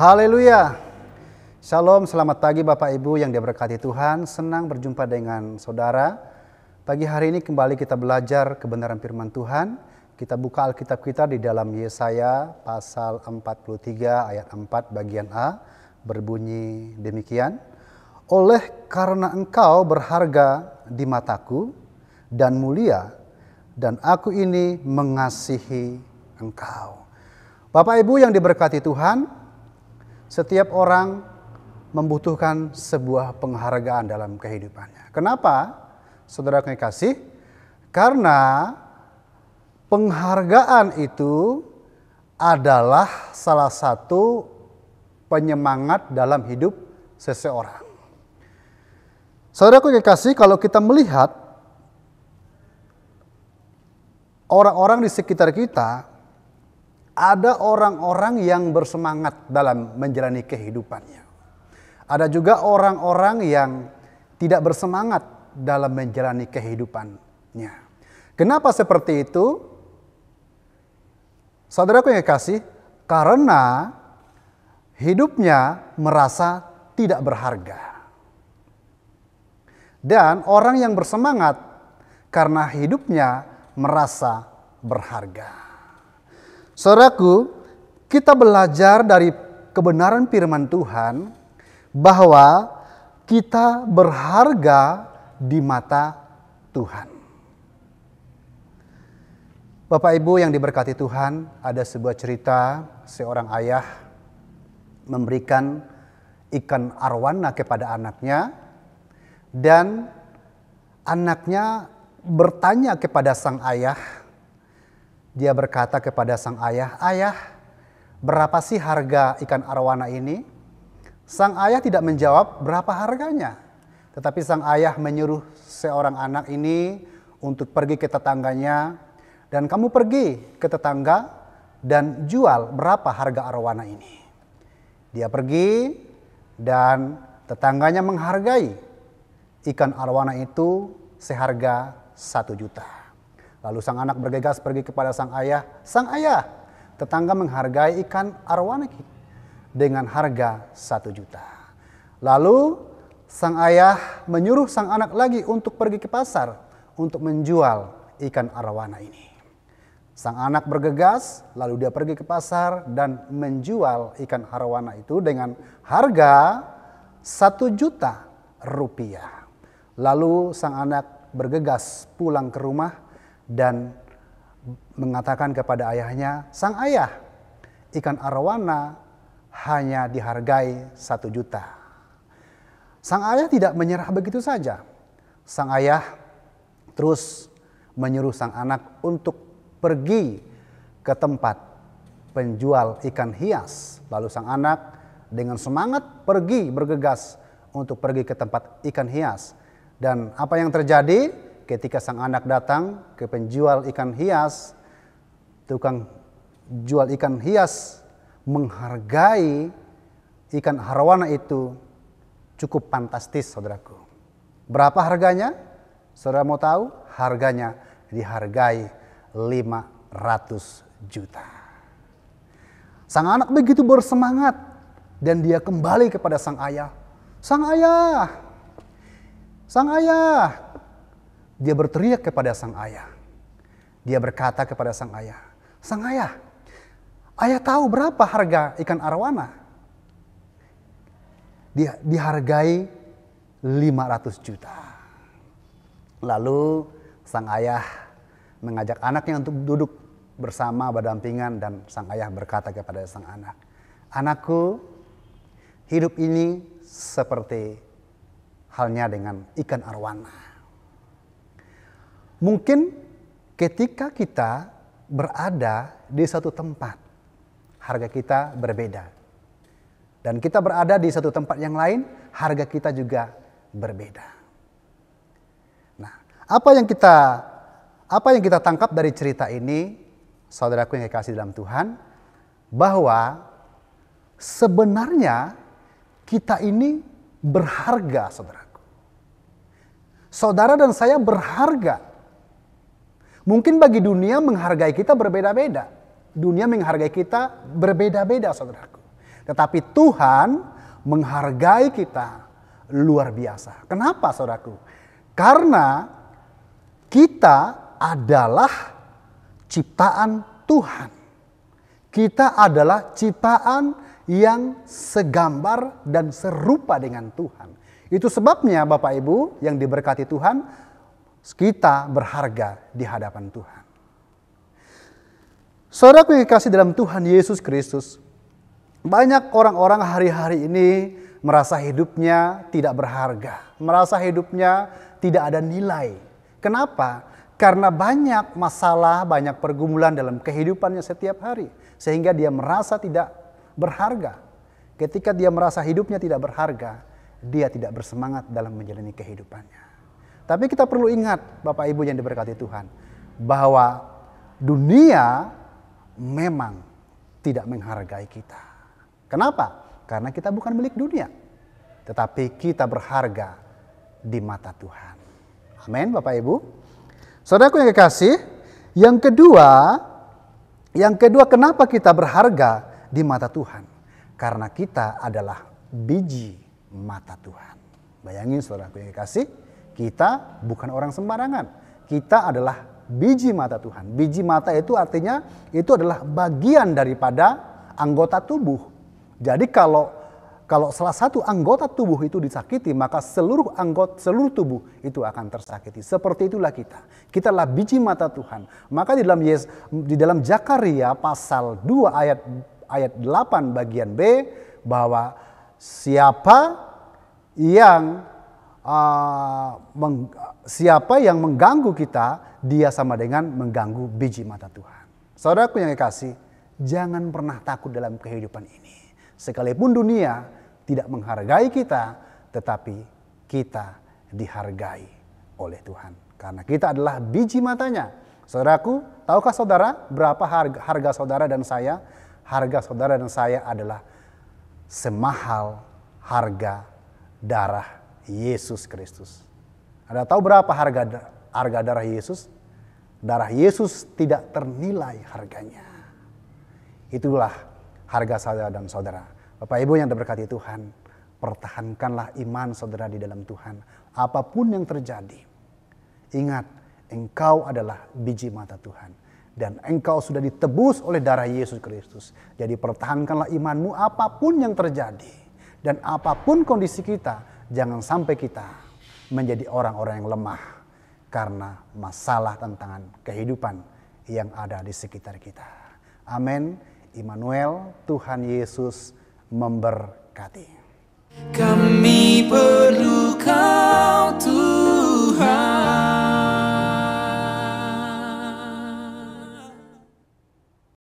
Haleluya. Shalom, selamat pagi Bapak Ibu yang diberkati Tuhan. Senang berjumpa dengan saudara. Pagi hari ini kembali kita belajar kebenaran firman Tuhan. Kita buka Alkitab kita di dalam Yesaya pasal 43 ayat 4 bagian A. Berbunyi demikian. Oleh karena engkau berharga di mataku dan mulia, dan aku ini mengasihi engkau. Bapak Ibu yang diberkati Tuhan, setiap orang membutuhkan sebuah penghargaan dalam kehidupannya. Kenapa? Saudara yang kasih, karena penghargaan itu adalah salah satu penyemangat dalam hidup seseorang. Saudara yang kasih, kalau kita melihat orang-orang di sekitar kita, ada orang-orang yang bersemangat dalam menjalani kehidupannya. Ada juga orang-orang yang tidak bersemangat dalam menjalani kehidupannya. Kenapa seperti itu? Saudaraku yang kasih, karena hidupnya merasa tidak berharga. Dan orang yang bersemangat karena hidupnya merasa berharga. Saudaraku, kita belajar dari kebenaran firman Tuhan bahwa kita berharga di mata Tuhan. Bapak Ibu yang diberkati Tuhan, ada sebuah cerita seorang ayah memberikan ikan arwana kepada anaknya, dan anaknya bertanya kepada sang ayah. Dia berkata kepada sang ayah, "Ayah, berapa sih harga ikan arwana ini?" Sang ayah tidak menjawab berapa harganya. Tetapi sang ayah menyuruh seorang anak ini untuk pergi ke tetangganya. Dan kamu pergi ke tetangga dan jual berapa harga arwana ini. Dia pergi dan tetangganya menghargai ikan arwana itu seharga 1 juta. Lalu sang anak bergegas pergi kepada sang ayah. "Sang ayah, tetangga menghargai ikan arwana dengan harga 1 juta. Lalu sang ayah menyuruh sang anak lagi untuk pergi ke pasar untuk menjual ikan arwana ini. Sang anak bergegas, lalu dia pergi ke pasar dan menjual ikan arwana itu dengan harga 1 juta rupiah. Lalu sang anak bergegas pulang ke rumah dan mengatakan kepada ayahnya, "Sang ayah, ikan arwana hanya dihargai 1 juta. Sang ayah tidak menyerah begitu saja. Sang ayah terus menyuruh sang anak untuk pergi ke tempat penjual ikan hias. Lalu sang anak dengan semangat pergi bergegas untuk pergi ke tempat ikan hias. Dan apa yang terjadi ketika sang anak datang ke penjual ikan hias, tukang jual ikan hias menghargai ikan arwana itu cukup fantastis, saudaraku. Berapa harganya? Saudara mau tahu? Harganya dihargai 500 juta. Sang anak begitu bersemangat dan dia kembali kepada sang ayah. "Sang ayah, sang ayah." Dia berteriak kepada sang ayah. Dia berkata kepada sang ayah, "Sang ayah, ayah tahu berapa harga ikan arwana?" Dia dihargai 500 juta. Lalu sang ayah mengajak anaknya untuk duduk bersama berdampingan, dan sang ayah berkata kepada sang anak, "Anakku, hidup ini seperti halnya dengan ikan arwana. Mungkin ketika kita berada di satu tempat, harga kita berbeda. Dan kita berada di satu tempat yang lain, harga kita juga berbeda." Nah, apa yang kita tangkap dari cerita ini, saudaraku yang dikasihi dalam Tuhan, bahwa sebenarnya kita ini berharga, saudaraku. Saudara dan saya berharga. Mungkin bagi dunia menghargai kita berbeda-beda. Dunia menghargai kita berbeda-beda, saudaraku. Tetapi Tuhan menghargai kita luar biasa. Kenapa saudaraku? Karena kita adalah ciptaan Tuhan. Kita adalah ciptaan yang segambar dan serupa dengan Tuhan. Itu sebabnya Bapak Ibu yang diberkati Tuhan, kita berharga di hadapan Tuhan. Saudaraku yang dikasihi dalam Tuhan Yesus Kristus, banyak orang-orang hari-hari ini merasa hidupnya tidak berharga, merasa hidupnya tidak ada nilai. Kenapa? Karena banyak masalah, banyak pergumulan dalam kehidupannya setiap hari, sehingga dia merasa tidak berharga. Ketika dia merasa hidupnya tidak berharga, dia tidak bersemangat dalam menjalani kehidupannya. Tapi kita perlu ingat, Bapak Ibu yang diberkati Tuhan, bahwa dunia memang tidak menghargai kita. Kenapa? Karena kita bukan milik dunia, tetapi kita berharga di mata Tuhan. Amin, Bapak Ibu. Saudaraku yang kekasih, yang kedua, kenapa kita berharga di mata Tuhan? Karena kita adalah biji mata Tuhan. Bayangin saudaraku yang kekasih, kita bukan orang sembarangan. Kita adalah biji mata Tuhan. Biji mata itu artinya itu adalah bagian daripada anggota tubuh. Jadi kalau salah satu anggota tubuh itu disakiti, maka seluruh tubuh itu akan tersakiti. Seperti itulah kita. Kita adalah biji mata Tuhan. Maka di dalam Zakaria pasal 2 ayat 8 bagian B, bahwa siapa yang mengganggu kita, dia sama dengan mengganggu biji mata Tuhan. Saudaraku yang kekasih, jangan pernah takut dalam kehidupan ini. Sekalipun dunia tidak menghargai kita, tetapi kita dihargai oleh Tuhan. Karena kita adalah biji matanya. Saudaraku, tahukah saudara berapa harga saudara dan saya? Harga saudara dan saya adalah semahal harga darah Yesus Kristus. Ada tahu berapa harga darah Yesus? Darah Yesus tidak ternilai harganya. Itulah harga saudara dan saudara. Bapak Ibu yang diberkati Tuhan, pertahankanlah iman saudara di dalam Tuhan. Apapun yang terjadi, ingat, engkau adalah biji mata Tuhan. Dan engkau sudah ditebus oleh darah Yesus Kristus. Jadi pertahankanlah imanmu apapun yang terjadi. Dan apapun kondisi kita, jangan sampai kita menjadi orang-orang yang lemah. Karena masalah tantangan kehidupan yang ada di sekitar kita. Amin. Immanuel, Tuhan Yesus memberkati. Kami perlu Kau Tuhan.